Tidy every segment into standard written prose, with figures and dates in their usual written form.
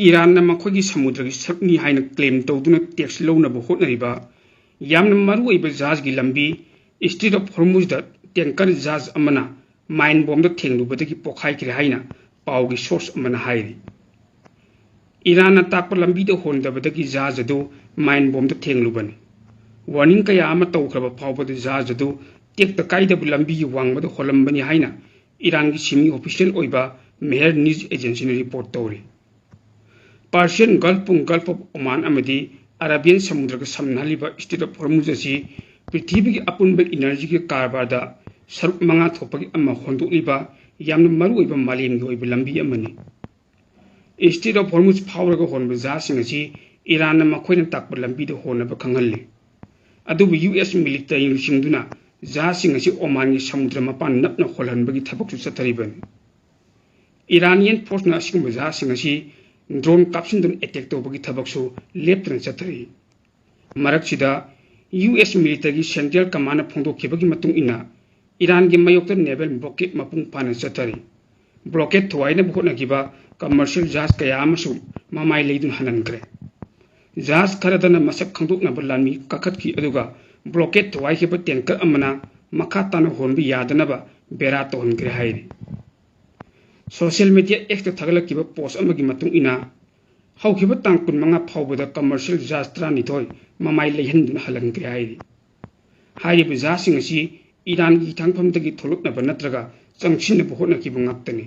ꯏꯔꯥꯟꯅ ꯃꯈꯣꯏꯒꯤ ꯁꯃꯨꯗ꯭ꯔꯒꯤ ꯁꯔꯨꯛꯅꯤ ꯍꯥꯏꯅ ꯀ꯭ꯂꯦꯝ ꯇꯧꯗꯨꯅ ꯇꯦꯛꯁ ꯂꯧꯅꯕ ꯍꯣꯠꯅꯔꯤꯕ ꯌꯥꯝꯅ ꯃꯔꯨꯑꯣꯏꯕ ꯖꯍꯥꯖꯒꯤ ꯂꯝꯕꯤ ꯏꯁꯇ꯭ꯔꯦꯠ ꯑꯣꯐ ꯍꯣꯔꯃꯨꯖꯗ ꯇꯦꯡꯀꯔ ꯖꯍꯥꯖ ꯑꯃꯅ ꯃꯥꯏꯟ ꯕꯣꯝꯗ ꯊꯦꯡꯂꯨꯕꯗꯒꯤ ꯄꯣꯈꯥꯏꯈ꯭ꯔꯦ ꯍꯥꯏꯅ ꯄꯥꯎꯒꯤ ꯁꯣꯔꯁ ꯑꯃꯅ ꯍꯥꯏꯔꯤ꯫ ꯏꯔꯥꯟꯅ ꯇꯥꯛꯄ ꯂꯝꯕꯤꯗ ꯍꯣꯟꯗꯕꯗꯒꯤ ꯖꯍꯥꯖ ꯑꯗꯨ ꯃꯥꯏꯟ ꯕꯣꯝꯗ ꯊꯦꯡꯂꯨꯕꯅꯤ꯫ ꯋꯥꯔꯅꯤꯡ ꯀꯌꯥ ꯑꯃ ꯇꯧꯈ꯭ꯔꯕ ꯐꯥꯎꯕꯗ ꯖꯍꯥꯖ ꯑꯗꯨ ꯇꯦꯛꯇ ꯀꯥꯏꯗꯕ ꯂꯝꯕꯤꯒꯤ ꯋꯥꯡꯃꯗ ꯍꯣꯜꯂꯝꯕꯅꯤ ꯍꯥꯏꯅ ꯏꯔꯥꯟꯒꯤ ꯁꯤꯃꯤ ꯑꯣꯐꯤꯁꯤꯌꯦꯜ ꯑꯣꯏꯕ ꯃꯦꯍꯔ ꯅ꯭ꯌꯨꯖ ꯑꯦꯖꯦꯟꯁꯤꯅ ꯔꯤꯄꯣꯔꯠ ꯇꯧꯔꯤ꯫ ꯄꯥꯔꯁꯤꯌꯟ ꯒꯜꯐ ꯑꯣꯐ ꯑꯣꯃꯥꯟ ꯑꯃꯗꯤ ꯑꯔꯥꯕꯤꯌꯟ ꯁꯃꯨꯗ꯭ꯔꯒ ꯁꯝꯅꯍꯜꯂꯤꯕ ꯏꯁꯇ꯭ꯔꯦꯠ ꯑꯣꯐ ꯍꯣꯔꯃꯨꯖ ꯑꯁꯤ ꯄ꯭ꯔꯤꯊꯤꯕꯤꯒꯤ ꯑꯄꯨꯟꯕ ꯏꯅꯔꯖꯤꯒꯤ ꯀꯔꯕꯥꯔꯗ ꯁꯔꯨꯛ 9 ꯊꯣꯛꯄꯒꯤ ꯑꯃ ꯍꯣꯟꯗꯣꯛꯂꯤꯕ ꯌꯥꯝꯅ ꯃꯔꯨꯑꯣꯏꯕ ꯃꯥꯂꯦꯝꯒꯤ ꯑꯣꯏꯕ ꯂꯝꯕꯤ ꯑꯃꯅꯤ꯫ ꯏꯁꯇ꯭ꯔꯦꯠ ꯑꯣꯐ ꯍꯣꯔꯃꯨꯖ ꯐꯥꯎꯔꯒ ꯍꯣꯟꯕ ꯖꯍꯥꯖꯁꯤꯡ ꯑꯁꯤ ꯏꯔꯥꯟꯅ ꯃꯈꯣꯏꯅ ꯇꯥꯛꯄ ꯂꯝꯕꯤꯗ ꯍꯣꯟꯅꯕ ꯈꯪꯍꯜꯂꯤ꯫ ꯑꯗꯨꯕꯨ ꯌꯨꯑꯦꯁ ꯃꯤꯂꯤꯇꯔꯤ ꯂꯨꯆꯤꯡꯗꯨꯅ ꯖꯍꯥꯖꯁꯤꯡ ꯑꯁꯤ ꯑꯣꯃꯥꯟꯒꯤ ꯁꯃꯨꯗ꯭ꯔ ꯃꯄꯥꯟ ꯅꯞꯅ ꯍꯣꯜꯍꯟꯕꯒꯤ ꯊꯕꯛꯁꯨ ꯆꯠꯊꯔꯤꯕꯅꯤ꯫ ꯏꯔꯥꯅꯤꯌꯟ ꯐꯣꯔꯁꯅ ꯑꯁꯤꯒꯨꯝꯕ ꯖꯍꯥꯖꯁꯤꯡ ꯑꯁꯤ ꯗ꯭ꯔꯣꯟ ꯀꯥꯞꯁꯤꯟꯗꯨꯅ ꯑꯦꯇꯦꯛ ꯇꯧꯕꯒꯤ ꯊꯕꯛꯁꯨ ꯂꯦꯞꯇꯅ ꯆꯠꯊꯔꯤ꯫ ꯃꯔꯛꯁꯤꯗ ꯌꯨꯑꯦꯁ ꯃꯤꯂꯤꯇꯔꯤ ꯁꯦꯟꯇ꯭ꯔꯦꯜ ꯀꯃꯥꯟꯗꯅ ꯐꯣꯡꯗꯣꯛꯈꯤꯕꯒꯤ ꯃꯇꯨꯡ ꯏꯟꯅ ꯏꯔꯥꯟꯒꯤ ꯃꯥꯌꯣꯛꯇ ꯅꯦꯚꯦꯜ ꯕ꯭ꯂꯣꯀꯦꯗ ꯃꯄꯨꯡ ꯐꯥꯅ ꯆꯠꯊꯔꯤ꯫ ꯕ꯭ꯂꯣꯀꯦꯗ ꯊꯨꯒꯥꯏꯅꯕ ꯍꯣꯠꯅꯈꯤꯕ ꯀꯃꯔꯁꯤꯌꯦꯜ ꯖꯍꯥꯖ ꯀꯌꯥ ꯑꯃꯁꯨ ꯃꯃꯥꯏ ꯂꯩꯗꯨꯅ ꯍꯟꯍꯟꯈ꯭ꯔꯦ꯫ ꯖꯍꯥꯖ ꯈꯔꯗꯅ ꯃꯁꯛ ꯈꯪꯗꯣꯛꯅꯕ ꯂꯥꯟꯃꯤ ꯀꯥꯈꯠꯈꯤ ꯑꯗꯨꯒ ꯕ꯭ꯂꯣꯀꯦꯗ ꯊꯨꯒꯥꯏꯈꯤꯕ ꯇꯦꯡꯀꯔ ꯑꯃꯅ ꯃꯈꯥ ꯇꯥꯅ ꯍꯣꯟꯕ ꯌꯥꯗꯅꯕ ꯕꯦꯔꯥ ꯇꯧꯍꯟꯈ꯭ꯔꯦ ꯍꯥꯏꯔꯤ꯫ ꯁꯣꯁꯤꯌꯦꯜ ꯃꯤꯗꯤꯌꯥ Xꯇ ꯊꯥꯒꯠꯂꯛꯈꯤꯕ ꯄꯣꯁꯠ ꯑꯃꯒꯤ ꯃꯇꯨꯡ ꯏꯟꯅ ꯍꯧꯈꯤꯕ ꯇꯥꯡ 15 ꯐꯥꯎꯕꯗ ꯀꯃꯔꯁꯤꯌꯦꯜ ꯖꯍꯥꯖ 12 ꯃꯃꯥꯏ ꯂꯩꯍꯟꯗꯨꯅ ꯍꯜꯍꯟꯈ꯭ꯔꯦ ꯍꯥꯏꯔꯤ꯫ ꯍꯥꯏꯔꯤꯕ ꯖꯍꯥꯖꯁꯤꯡ ꯑꯁꯤ ꯏꯔꯥꯟꯒꯤ ꯍꯤꯊꯥꯡꯐꯝꯗꯒꯤ ꯊꯣꯛꯂꯛꯅꯕ ꯅꯠꯇ꯭ꯔꯒ ꯆꯪꯁꯤꯟꯅꯕ ꯍꯣꯠꯅꯈꯤꯕ ꯉꯥꯛꯇꯅꯤ꯫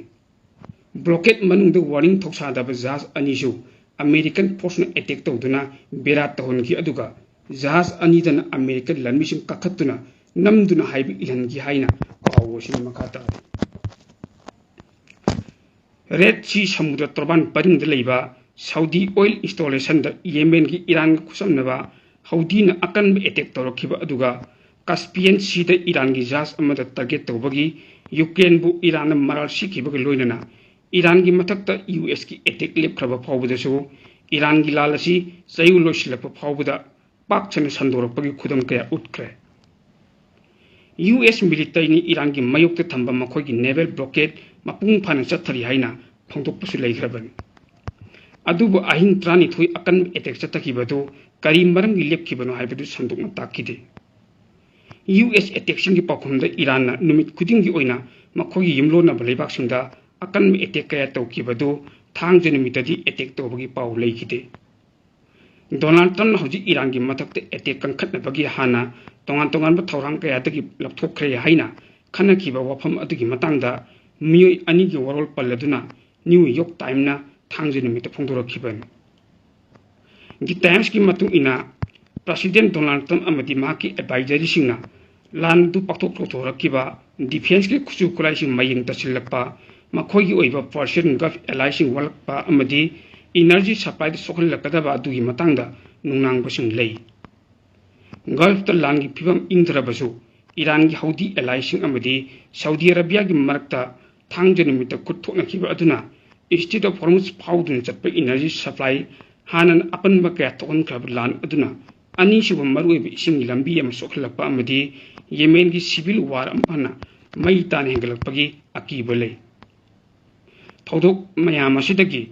ꯕ꯭ꯂꯣꯀꯦꯗ ꯃꯅꯨꯡꯗ ꯋꯥꯔꯅꯤꯡ ꯊꯧꯁꯥꯗꯕ ꯖꯍꯥꯖ ꯑꯅꯤꯁꯨ ꯑꯃꯦꯔꯤꯀꯟ ꯐꯣꯔꯁꯅ ꯑꯦꯇꯦꯛ ꯇꯧꯗꯨꯅ ꯕꯦꯔꯥ ꯇꯧꯍꯟꯈꯤ ꯑꯗꯨꯒ ꯖꯍꯥꯖ ꯑꯅꯤꯗꯅ ꯑꯃꯦꯔꯤꯀꯟ ꯂꯥꯟꯃꯤꯁꯤꯡ ꯀꯥꯈꯠꯇꯨꯅ ꯅꯝꯗꯨꯅ ꯍꯥꯏꯕ ꯏꯜꯍꯟꯈꯤ ꯍꯥꯏꯅ ꯄꯥꯎ ꯑꯁꯤꯅ ꯃꯈꯥ ꯇꯥꯔꯤ꯫ ꯔꯦꯗ ꯁꯤ ꯁꯃꯨꯗ꯭ꯔ ꯇꯣꯔꯕꯥꯟ ꯄꯔꯤꯡꯗ ꯂꯩꯕ ꯁꯥꯎꯗꯤ ꯑꯣꯏꯜ ꯏꯟꯁꯇꯣꯂꯦꯁꯟꯗ ꯌꯦꯃꯦꯟꯒꯤ ꯏꯔꯥꯟꯒ ꯈꯨꯠꯁꯝꯅꯕ ꯍꯧꯗꯤꯅ ꯑꯀꯟꯕ ꯑꯦꯇꯦꯛ ꯇꯧꯔꯛꯈꯤꯕ ꯑꯗꯨꯒ ꯀꯥꯁꯄꯤꯌꯟ ꯁꯤꯗ ꯏꯔꯥꯟꯒꯤ ꯖꯍꯥꯖ ꯑꯃꯗ ꯇꯥꯔꯒꯦꯠ ꯇꯧꯕꯒꯤ ꯌꯨꯀ꯭ꯔꯦꯟꯕꯨ ꯏꯔꯥꯟꯅ ꯃꯔꯥꯜ ꯁꯤꯈꯤꯕꯒ ꯂꯣꯏꯅꯅ ꯏꯔꯥꯟꯒꯤ ꯃꯊꯛꯇ ꯌꯨꯑꯦꯁꯀꯤ ꯑꯦꯇꯦꯛ ꯂꯦꯞꯈ꯭ꯔꯕ ꯐꯥꯎꯕꯗꯁꯨ ꯏꯔꯥꯟꯒꯤ ꯂꯥꯜ ꯑꯁꯤ ꯆꯌꯣꯜ ꯂꯣꯏꯁꯤꯜꯂꯛꯄ ꯐꯥꯎꯕꯗ ꯄꯥꯛ ꯁꯟꯅ ꯁꯟꯗꯣꯔꯛꯄꯒꯤ ꯈꯨꯗꯝ ꯀꯌꯥ ꯎꯠꯈ꯭ꯔꯦ꯫ ꯌꯨꯑꯦꯁ ꯃꯤꯂꯤꯇꯔꯤꯅ ꯏꯔꯥꯟꯒꯤ ꯃꯥꯌꯣꯛꯇ ꯊꯝꯕ ꯃꯈꯣꯏꯒꯤ ꯅꯦꯚꯦꯜ ꯕ꯭ꯂꯣꯀꯦꯗ ꯃꯄꯨꯡ ꯐꯥꯅ ꯆꯠꯊꯔꯤ ꯍꯥꯏꯅ ꯐꯣꯡꯗꯣꯛꯄꯁꯨ ꯂꯩꯈ꯭ꯔꯕꯅꯤ꯫ ꯑꯗꯨꯕꯨ ꯑꯍꯤꯡ 12 ꯑꯀꯟꯕ ꯑꯦꯇꯦꯛ ꯆꯠꯊꯈꯤꯕꯗꯨ ꯀꯔꯤ ꯃꯔꯝꯒꯤ ꯂꯦꯞꯈꯤꯕꯅꯣ ꯍꯥꯏꯕꯗꯨ ꯁꯟꯗꯣꯛꯅ ꯇꯥꯛꯈꯤꯗꯦ꯫ ꯌꯨꯑꯦꯁ ꯑꯦꯇꯦꯛꯁꯤꯡꯒꯤ ꯄꯥꯎꯈꯨꯝꯗ ꯏꯔꯥꯟꯅ ꯅꯨꯃꯤꯠ ꯈꯨꯗꯤꯡꯒꯤ ꯑꯣꯏꯅ ꯃꯈꯣꯏꯒꯤ ꯌꯨꯝꯂꯣꯟꯅꯕ ꯂꯩꯕꯥꯛꯁꯤꯡꯗ ꯑꯀꯟꯕ ꯑꯦꯇꯦꯛ ꯀꯌꯥ ꯇꯧꯈꯤꯕꯗꯨ ꯊꯥꯡꯖ ꯅꯨꯃꯤꯠꯇꯗꯤ ꯑꯦꯇꯦꯛ ꯇꯧꯕꯒꯤ ꯄꯥꯎ ꯂꯩꯈꯤꯗꯦ꯫ ꯗꯣꯅꯥꯜꯗ ꯇ꯭ꯔꯝꯞꯅ ꯍꯧꯖꯤꯛ ꯏꯔꯥꯟꯒꯤ ꯃꯊꯛꯇ ꯑꯦꯇꯦꯛ ꯀꯟꯈꯠꯅꯕꯒꯤ ꯍꯥꯟꯅ ꯇꯣꯉꯥꯟ-ꯇꯣꯉꯥꯟꯕ ꯊꯧꯔꯥꯡ ꯀꯌꯥꯗꯒꯤ ꯂꯧꯊꯣꯛꯈ꯭ꯔꯦ ꯍꯥꯏꯅ ꯈꯟꯅꯈꯤꯕ ꯋꯥꯐꯝ ꯑꯗꯨꯒꯤ ꯃꯇꯥꯡꯗ ꯃꯤꯑꯣꯏ ꯑꯅꯤꯒꯤ ꯋꯥꯔꯣꯜ ꯄꯜꯂꯗꯨꯅ ꯅ꯭ꯌꯨ ꯌꯣꯔꯛ ꯇꯥꯏꯝꯁꯅ ꯊꯥꯡꯖ ꯅꯨꯃꯤꯠꯇ ꯐꯣꯡꯗꯣꯔꯛꯈꯤꯕꯅꯤ꯫ ꯗꯤ ꯇꯥꯏꯝꯁꯀꯤ ꯃꯇꯨꯡ ꯏꯟꯅ ꯄ꯭ꯔꯦꯁꯤꯗꯦꯟꯠ ꯗꯣꯅꯥꯜꯗ ꯇ꯭ꯔꯝꯞ ꯑꯃꯗꯤ ꯃꯍꯥꯛꯀꯤ ꯑꯦꯗꯚꯥꯏꯖꯔꯤꯁꯤꯡꯅ ꯂꯥꯟ ꯑꯗꯨ ꯄꯥꯛꯊꯣꯛ ꯊꯣꯛꯊꯣꯔꯛꯈꯤꯕ ꯗꯤꯐꯦꯟꯁꯀꯤ ꯈꯨꯠꯁꯨ ꯈꯨꯠꯂꯥꯏꯁꯤꯡ ꯃꯌꯦꯡ ꯇꯥꯁꯤꯜꯂꯛꯄ ꯃꯈꯣꯏꯒꯤ ꯑꯣꯏꯕ ꯄꯥꯔꯁꯤꯌꯟ ꯒꯜꯐ ꯑꯦꯂꯥꯏꯁꯤꯡ ꯋꯥꯠꯂꯛꯄ ꯑꯃꯗꯤ ꯏꯅꯔꯖꯤ ꯁꯄ꯭ꯂꯥꯏꯗ ꯁꯣꯛꯍꯜꯂꯛꯀꯗꯕ ꯑꯗꯨꯒꯤ ꯃꯇꯥꯡꯗ ꯅꯨꯡꯅꯥꯡꯕꯁꯤꯡ ꯂꯩ꯫ ꯒꯜꯐꯇ ꯂꯥꯟꯒꯤ ꯐꯤꯚꯝ ꯏꯪꯊꯔꯕꯁꯨ ꯏꯔꯥꯟꯒꯤ ꯍꯧꯗꯤ ꯑꯦꯂꯥꯏꯁꯤꯡ ꯑꯃꯗꯤ ꯁꯥꯎꯗꯤ ꯑꯔꯥꯕꯤꯌꯥꯒꯤ ꯃꯔꯛꯇ ꯊꯥꯡꯖ ꯅꯨꯃꯤꯠꯇ ꯈꯨꯠ ꯊꯣꯛꯅꯈꯤꯕ ꯑꯗꯨꯅ ꯏꯁꯇ꯭ꯔꯦꯠ ꯑꯣꯐ ꯍꯣꯔꯃꯨꯖ ꯐꯥꯎꯗꯨꯅ ꯆꯠꯄ ꯏꯅꯔꯖꯤ ꯁꯄ꯭ꯂꯥꯏ ꯍꯥꯟꯅꯅ ꯑꯄꯟꯕ ꯀꯌా ꯊꯣꯛꯍꯟꯈ꯭ꯔꯕ ꯂꯥꯟ ꯑꯗꯨꯅ ꯑꯅꯤꯁꯨꯕ ꯃꯔꯨꯑꯣꯏꯕ ꯏꯁꯤꯡꯒꯤ ꯂꯝꯕꯤ ꯑꯃ ꯁꯣꯛꯍꯜꯂꯛꯄ ꯑꯃꯗꯤ ꯌꯦꯃꯦꯟꯒꯤ ꯁꯤꯚꯤꯜ ꯋꯥꯔ ꯑꯃꯨꯛ ꯍꯟꯅ ꯃꯩ ꯇꯥꯅ ꯍꯦꯟꯒꯠꯂꯛꯄꯒꯤ ꯑꯀꯤꯕ ꯂꯩ꯫ ꯊꯧꯗꯣꯛ ꯃꯌꯥꯝ ꯑꯁꯤꯗꯒꯤ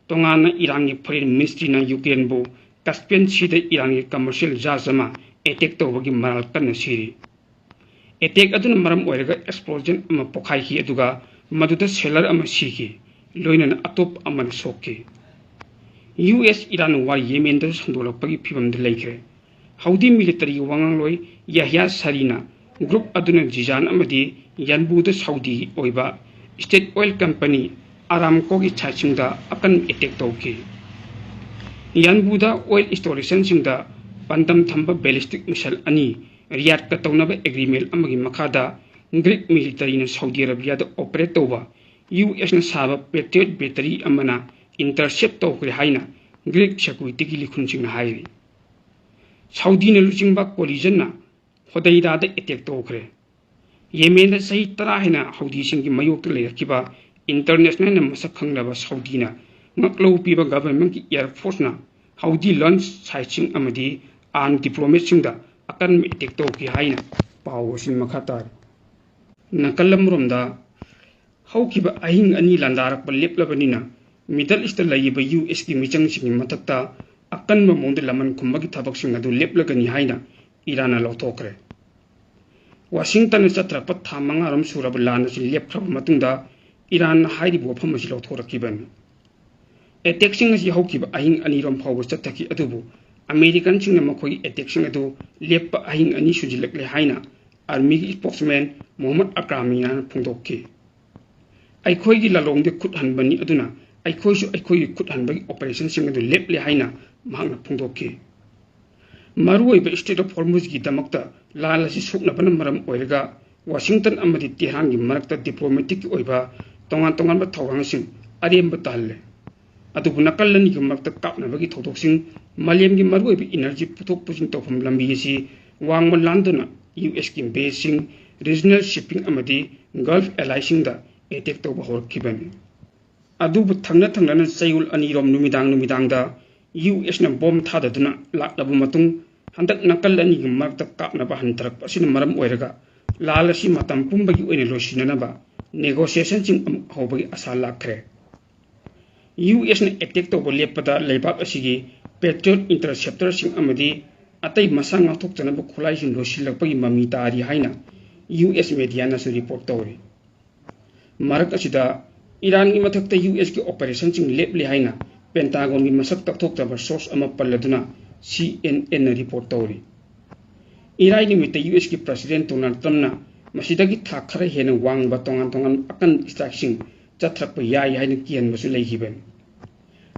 ꯇꯣꯉꯥꯟꯅ ꯏꯔꯥꯟꯒꯤ ꯐꯣꯔꯦꯟ ꯃꯤꯅꯤꯁꯇ꯭ꯔꯤꯅ ꯌꯨꯀ꯭ꯔꯦꯟꯕꯨ ꯀꯥꯁꯄꯤꯌꯟ ꯁꯤꯗ ꯏꯔꯥꯟꯒꯤ ꯀꯃꯔꯁꯤꯌꯦꯜ ꯖꯍꯥꯖ ꯑꯃ ꯑꯦꯇꯦꯛ ꯇꯧꯕꯒꯤ ꯃꯔꯥꯜ ꯀꯟꯅ ꯁꯤꯔꯤ꯫ ꯑꯦꯇꯦꯛ ꯑꯗꯨꯅ ꯃꯔꯝ ꯑꯣꯏꯔꯒ ꯑꯦꯛꯁꯄ꯭ꯂꯣꯖꯟ ꯑꯃ ꯄꯣꯈꯥꯏꯈꯤ ꯑꯗꯨꯒ ꯃꯗꯨꯗ ꯁꯦꯂꯔ ꯑꯃ ꯁꯤꯈꯤ ꯂꯣꯏꯅꯅ ꯑꯇꯣꯞꯄ ꯑꯃꯅ ꯁꯣꯛꯈꯤ꯫ ꯌꯨꯑꯦꯁ ꯏꯔꯥꯟ ꯋꯥꯔ ꯌꯦꯃꯦꯟꯗꯁꯨ ꯁꯟꯗꯣꯛꯂꯛꯄꯒꯤ ꯐꯤꯚꯝꯗ ꯂꯩꯈ꯭ꯔꯦ꯫ ꯍꯧꯗꯤ ꯃꯤꯂꯤꯇꯔꯤꯒꯤ ꯋꯥꯉꯥꯡꯂꯣꯏ ꯌꯥꯍ꯭ꯌꯥ ꯁꯥꯔꯤꯅ ꯒ꯭ꯔꯨꯞ ꯑꯗꯨꯅ ꯖꯤꯖꯥꯟ ꯑꯃꯗꯤ ꯌꯥꯟꯕꯨꯗ ꯁꯥꯎꯗꯤꯒꯤ ꯑꯣꯏꯕ ꯁ꯭ꯇꯦꯠ ꯑꯣꯏꯜ ꯀꯝꯄꯅꯤ ꯑꯔꯥꯝꯀꯣꯒꯤ ꯁꯥꯏꯠꯁꯤꯡꯗ ꯑꯀꯟꯕ ꯑꯦꯇꯦꯛ ꯇꯧꯈꯤ꯫ ꯌꯥꯟꯕꯨꯗ ꯑꯣꯏꯜ ꯏꯟꯁꯇꯣꯂꯦꯁꯟꯁꯤꯡꯗ ꯄꯥꯟꯗꯝ ꯊꯝꯕ ꯕꯦꯂꯤꯁꯇꯤꯛ ꯃꯤꯁꯥꯏꯜ 2 ꯔꯤꯌꯥꯗꯀ ꯇꯧꯅꯕ ꯑꯦꯒ꯭ꯔꯤꯃꯦꯟꯠ ꯑꯃꯒꯤ ꯃꯈꯥꯗ ꯒ꯭ꯔꯤꯛ ꯃꯤꯂꯤꯇꯔꯤꯅ ꯁꯥꯎꯗꯤ ꯑꯔꯥꯕꯤꯌꯥꯗ ꯑꯣꯄꯔꯦꯠ ꯇꯧꯕ ꯌꯨꯑꯦꯁꯅ ꯁꯥꯕ ꯄꯦꯇ꯭ꯔꯤꯌꯠ ꯕꯦꯇꯔꯤ ꯑꯃꯅ ꯏꯟꯇꯔꯁꯦꯞ ꯇꯧꯈ꯭ꯔꯦ ꯍꯥꯏꯅ ꯒ꯭ꯔꯤꯛ ꯁꯦꯀ꯭ꯌꯨꯔꯤꯇꯤꯒꯤ ꯂꯤꯈꯨꯟꯁꯤꯡꯅ ꯍꯥꯏꯔꯤ꯫ ꯁꯥꯎꯗꯤꯅ ꯂꯨꯆꯤꯡꯕ ꯀꯣꯂꯤꯖꯟꯅ ꯍꯣꯗꯩꯗꯥꯗ ꯑꯦꯇꯦꯛ ꯇꯧꯈ꯭ꯔꯦ꯫ ꯌꯦꯃꯦꯟꯗ ꯆꯍꯤ 10 ꯍꯦꯟꯅ ꯍꯧꯗꯤꯁꯤꯡꯒꯤ ꯃꯥꯌꯣꯛꯇ ꯂꯩꯔꯛꯈꯤꯕ ꯏꯟꯇꯔꯅꯦꯁꯅꯦꯜꯅ ꯃꯁꯛ ꯈꯪꯂꯕ ꯁꯥꯎꯗꯤꯅ ꯉꯛꯂꯧ ꯄꯤꯕ ꯒꯚꯔꯟꯃꯦꯟꯠꯀꯤ ꯑꯦꯌꯔ ꯐꯣꯔꯁꯅ ꯍꯧꯗꯤ ꯂꯟꯆ ꯁꯥꯏꯠꯁꯤꯡ ꯑꯃꯗꯤ ꯑꯥꯔꯝ ꯗꯤꯄ꯭ꯂꯣꯃꯦꯠꯁꯤꯡꯗ ꯑꯀꯟꯕ ꯑꯦꯇꯦꯛ ꯇꯧꯈꯤ ꯍꯥꯏꯅ ꯄꯥꯎ ꯑꯁꯤ ꯃꯈꯥ ꯇꯥꯔꯤ꯫ ꯅꯥꯀꯜ ꯑꯃꯔꯣꯝꯗ ꯍꯧꯈꯤꯕ ꯑꯍꯤꯡ 2 ꯂꯥꯟꯗꯥꯔꯛꯄ ꯂꯦꯞꯂꯕꯅꯤꯅ मिडल ईस्ट लैब US की मिचंग मथक्ता अकन मौद लमन खुम्बगी थबक लेपलगनी हाइना ईरान लौथोखरे वाशिंगटन चत्रप था मंगारम सूरब लान लेपख्रब ईरान हाइरिब वफम लौथोरखिबनी एटेक्सिंग हौखिब अहिंग अनिरोम फाव चथकी अदुबु अमेरिकन सिंह मखोई एटेक्सिंग अदु लेप अहिंग अनि सुजिलकले हाइना आर्मी की स्पोक्समैन मोहम्मद अक्रामीना फोंदोखि अखोई लालोंग खुद हनबनी अदुना अखोई खुद हनबगी ऑपरेशन सिंह अदु लेपले हाइना महांगना फोंदोखि मरुओइब स्टेट ऑफ हॉर्मुज की दमकता लाल असि सोकनबन मरम ओइरगा वाशिंगटन अमदि तेहरान की मरकता डिप्लोमेटिक की ओइबा तोंगान तोंगान थौगांसिंग अरेम ताल्ले अदुबु नकलनी की मरकता कापनबगी थौदोक्सिंग मलेम की मरुओइब एनर्जी पुथोक पुजिन तौफम लंबी असि वांगम लांदुना US की बेसिंग रीजनल शिपिंग अमदि गल्फ एलाइसिंग दा एटेक तौब होरखिबनी अदुबु थंगना थंगना चयुल अनिरोम नुमिदांग दा US न बॉम्ब थाददुना लाक्लबु मतुंग हंदक नकल अनि की मरकता कापनबा हंतरक असिन मरम ओइरगा लाल असि मतम पुंबगी ओइने लोसिननबा नेगोशिएशन सिंग होबगी आशा लाखरे US ने एटेक तौब लेपदा लेबाक असिगी पेट्रोल इंटरसेप्टर सिंग अमदि अतई मसा ngathoktanaba khulaisin losilakpagi mami tari haina US media na report tawri marak asida Iran gi mathakta US ki operation sing leple haina Pentagon gi masak takthokta source ama palladuna CNN na report tawri Iran ni mita US ki president Donald Trump na masidagi thakhara hena wang ba tongan akan extraction chathrakpa yai haina kian basu leihiben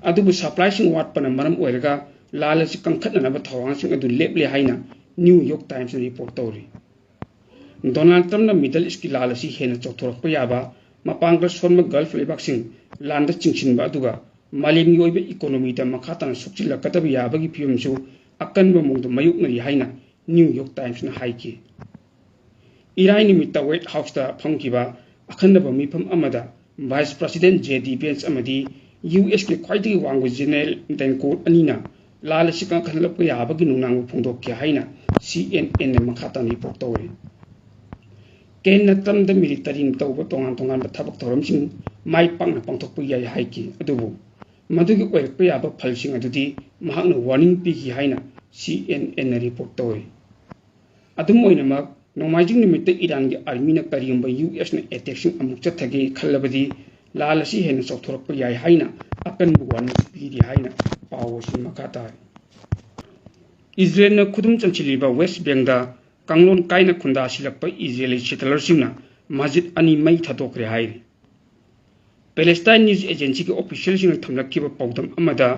adubu supply sing wat pana maram oirga लाल से कंखटनब थवांग अदु लेपले हाइना New York Times report तौरी Donald Trump Middle East की लाल से हेन चौथोरप याबा मपांग सोम गल्फ लेबाक्सिंग लांद चिंगसिनबा अदुगा मालेमगी ओइबे इकोनॉमी दा मखातन सुक्चिलकतब याबगी फियमसु अकनब मुंग मयुकनरी हाइना न्यू यॉर्क टाइम्स न हाइकी इराई निमित्त व्हाइट हाउस दा फंगिबा अखनब मिफम अमदा वाइस प्रेसिडेंट JD Vance अमदी US के ख्वाइदगी वांगु जनरल डेंकोट अनिना लाल सिकं खनलप याबगी नुनांग फोंदोक्के हाइना CNN ने मखातन रिपोर्ट तौरी केन नतम द मिलिटरी तौब तोंगान थबक थौरमसिंग माइ पांगना पांथोकप याय हाइकी अदुबु मदुगी ओइरप याब फलसिंग अदुदी महांगना वार्निंग पिगी हाइना CNN ने रिपोर्ट तौरी अदुम ओइनमक नोमाइजिंग निमित्त ईरान की आर्मी न करियंबा US ने एटेक्सिंग अमुक चथगे खल्लबदी लाल असि हेन चौथोरप याय हाइना अकनबु वार्निंग पिगी हाइना पावोसिन मखाता इजराइल न खुदुम चंचिलिबा वेस्ट बैंक दा कांगलोन काइना खुंदा सिलकप इजराइली सेटलरसिंगना मस्जिद अनि मई थादोकरे हाइरि पैलेस्टाइन न्यूज एजेंसी के ऑफिशियल सिंग थमलखिबा पौदम अमदा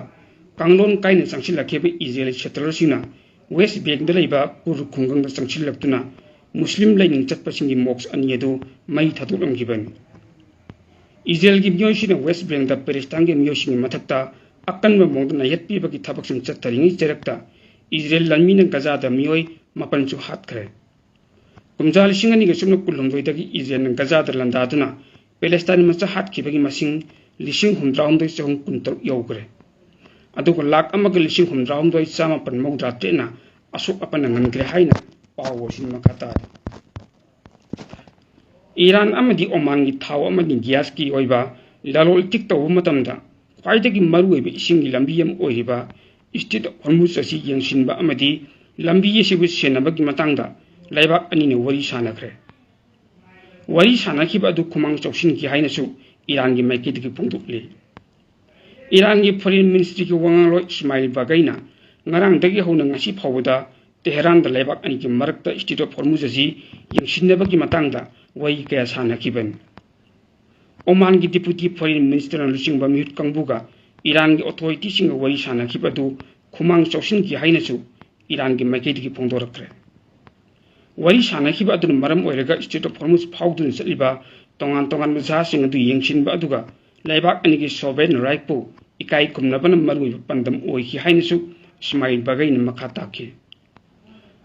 कांगलोन काइना चंचिलखिबा इजराइली सेटलरसिंगना वेस्ट बैंक दा लेबा कुर खुंगंग दा चंचिलक्तुना मुस्लिम लाइनिंग चटपसिंगी मॉक्स अनि अदु मई थादोलंगिबनी इजराइल की मियोसिना वेस्ट बैंक दा पैलेस्टाइन के मियोसिंग मथक्ता अकनब मोदना यत्पीबगी थबकसिंग चत्तरिंगी चरक्ता इजराइल लन्मीन गजादा मियोय मपनसु हातखरे कुमजा लिसिंग अनि गसुम कुलुमदोइदगी इजराइल गजादा लंदादुना पैलेस्टाइन मचा हातखिबगी मसिंग लिसिंग हुमद्राउमदोइ चहुम कुंतरुक यौग्रे अदुग लाख अमग लिसिंग हुमद्राउमदोइ चामापन मौद्रा ट्रेना असुक अपन ngangre haina पावोसिन मखाता ईरान अमदी ओमान की थाव अमदी गैस की ओइबा लालोल टिक तौ मतमदा ख्वाइदगी मरुओइबे इसिंगी लंबी अम ओइरिबा स्टेट ऑफ हॉर्मुज असि यंगसिनबा अमदी लंबी यसिबु सेनबगी मतंगदा लाइबाक अनिने वरी सानखरे वरी सानखिबा अदु खुमांग चौसिन की हाइनसु ईरान की माइकेदगी पुंदुकले ईरान की फॉरेन मिनिस्ट्री की वांगलो Ismail बागैना ngarangdagi hona ngasi phawda Tehran da laibak ani ki marakta state of Hormuz ji yangsinnabagi matangda wai kaya sanakiban Oman ki deputy foreign minister Lusingba Mihut Kangbuga Iran ki authority singa wai sanakibadu khumang chausin ki hainasu Iran ki maikedi ki phongdorakre wai sanakiba adu maram oiraga state of Hormuz phawdun saliba tongan maza singa du yangsinba aduga laibak ani ki sovereign right po ikai kumnabana marui pandam oi ki hainasu Ismail Bagai na makatake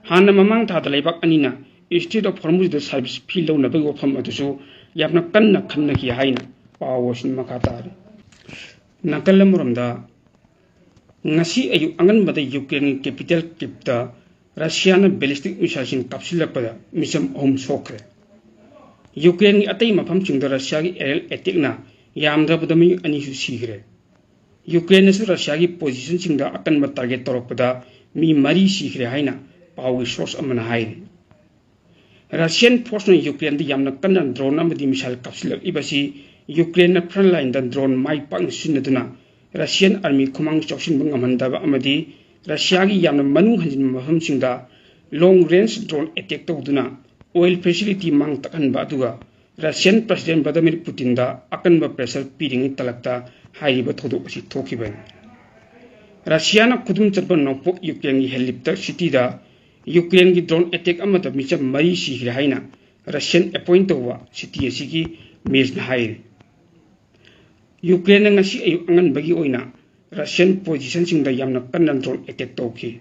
Hana mamang thada laibak anina state of Hormuz the service feel na bago pham atusu yapna kanna ki haina pawosin makatare nakalamuramda ngasi ayu angan bada Ukraine capital kipta Russia na ballistic missile kapsilakpada misam home sokre Ukraine atai mafam chingda Russia gi aerial attack na yamdabadami ani su sigre Ukraine Russia की position अकन target तौरपद मी मरी सीखरे है पाव की source Russian force ने यूक्रेन कन्न ड्रोन मिसाइल कापसिल्लि यूक्रेन फ्रंट लाइन ड्रोन माई पाक सिन्नदुना रशियन आर्मी खुमांग चौसिनब ngамहनदब रशिया की मनुंग हंजिन मफमसिंगदा लॉन्ग रेंज ड्रोन अटैक तौदुना ऑयल फैसिलिटी मांग तकहनब अदुगा रशियन प्रेसिडेंट व्लादिमीर पुतिन अकनब प्रेशर पीरिंग तलकता हाइरिब थोदोक असि थोखिबन रशिया खुदुम चटब नोपोक यूक्रेन की हेलीकॉप्टर सिटी यूक्रेन की ड्रोन अटैक मिचम मरी सीखरे है रशियन अपॉइंट तौब सिटी की मेजन हाइर यूक्रेन अयुक अंगनबगी रशियन पोजिशन कन्न ड्रोन अटैक तौखी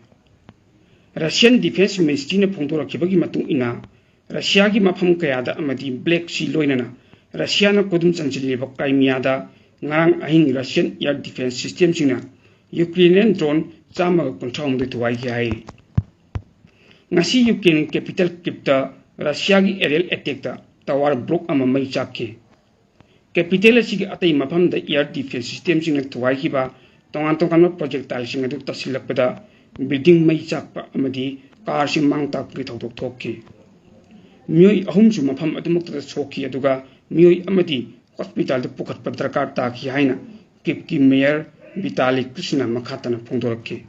रशियन डिफेंस मिनिस्ट्री फोंदोरखिबगी रशिया की मफम कयादा ब्लैक सी लोइनना रशिया खुदुम चंसिल्लिब क्राइमियादा ngarang ahing Russian air defense system singna Ukrainian drone chama kunthong de tuwai ki hai ngasi Ukraine capital Kyiv Russia gi aerial attack da tower block ama mai chakki capital asi gi atai mafam da air defense system singna tuwai ki ba tongan projectile sing adu tasilakpada building mai chakpa amadi car sing mang tak pri thok thokki mioi ahum su mafam adumuk da sokki aduga mioi amadi hospital पुखट दरकार ताकि किप की mayor Vitali Krishna मखातन फोंदोरखे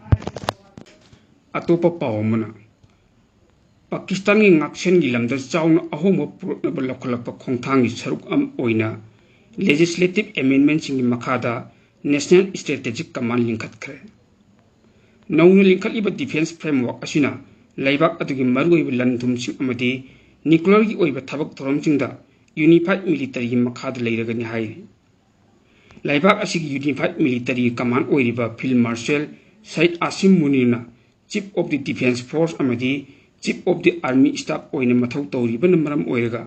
अतोप पावमना पाकिस्तान की ngaksen की लमद chown Ahom पुरनब लखलप खोंथांग की सरुक legislative amendment सिंग मखादा नेशनल स्ट्रेटेजिक कमांड लिंखतखरे नौन लिंखलिब डिफेंस फ्रेमवर्क असिना लैबाक अदुगी मरुइब लनथुम सिंग अमदी न्यूक्लियर की ओइब थबक थोरम सिंगदा यूनिफाइड मिलिटरी की मखाद लेरगनी हाई लाइबाक असिगी यूनिफाइड मिलिटरी कमांड ओइरिबा फील्ड मार्शल सईद आसिम मुनीरना chief of the defence force अमदी chief of the army staff ओइने मथौ तौरिबन मरम ओइरगा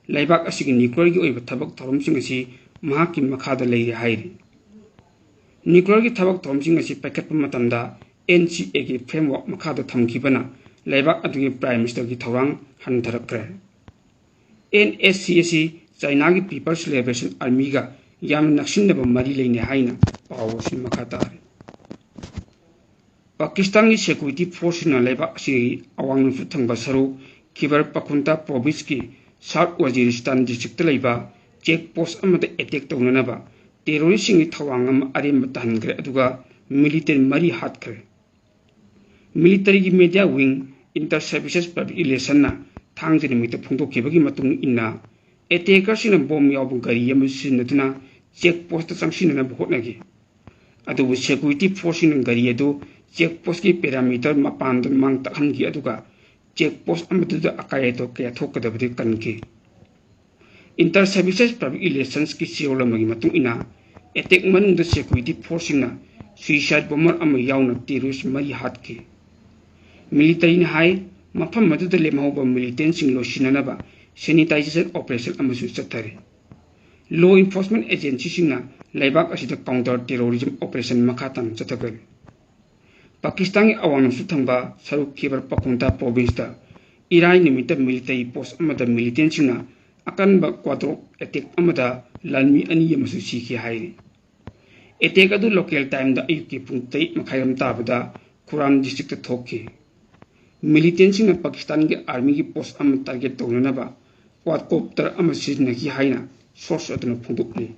लाइबाक असिगी न्यूक्लियर की ओइब थबक थोरमसिंग असि महाकी मखाद लेरे हाई न्यूक्लियर की थबक थोरमसिंग असि पैकटप मतमदा एनसीए की फ्रेमवर्क मखाद थमखिबना लाइबाक अदुगी प्राइम मिनिस्टर की थौरांग हंधरक्रे NSC चाइना की पीपल्स लिबरेशन आर्मी का नक्सिनब मरी लेने पाव मखातार पाकिस्तान की सिक्योरिटी फोर्स अवांग थंब सरू खिबर पखुंता प्रोविंस की South Waziristan district check post attack तौनब टेरोरिस्ट थवांग अरेम तहनग्रे मिलिटरी मरी हाथ्रे मिलिटरी की media wing inter services public relation थांग निमित्त फोंदोखिबगी मतुंग इन्ना एटेकर्सना बॉम्ब याव गाड़ी सिन्नदुना चेक पोस्ट चंगसिननब होटनगी अदुबु सिक्योरिटी फोर्स गाड़ी अदु चेक पोस्ट की पैरामीटर मपान मांग तहनगी अदुगा चेक पोस्ट अमदुदा अकायतो कया थोकदबदि कनकी इंटर सर्विसेज पब्लिक रिलेशंस की सियोलमगी मतुंग इन्ना एटेक मनुंग सिक्योरिटी फोर्स सुइसाइड बॉम्बर अम यावना टेररिस्ट मरी हाथकी मिलिटरी हाई मफम मदुदा लेमहौब मिलिटेंट लोसिननब सैनिटाइजेशन ऑपरेशन चतरे लॉ इन्फोर्समेंट एजेंसी लेबाक काउंटर टेरोरिज्म ऑपरेशन मखातन चतगल पाकिस्तान की अवांग थंब सरुक खिबर पखुंता प्रोविंस इराय निमित्त मिलिटरी पोस्ट मिलिटेंट अकनब क्वाड्रोप अटैक लालमी अनी सीखी है अटैक अदु लोकल टाइम अयुक की पुंग 3 मखायम ताबदा खुरान डिस्ट्रिक्ट थोखी मिलिटेंट पाकिस्तान की आर्मी की पोस्ट टारगेट तौनब क्वाडकॉप्टर सिजनगी है सोर्स फोंदोक्ली।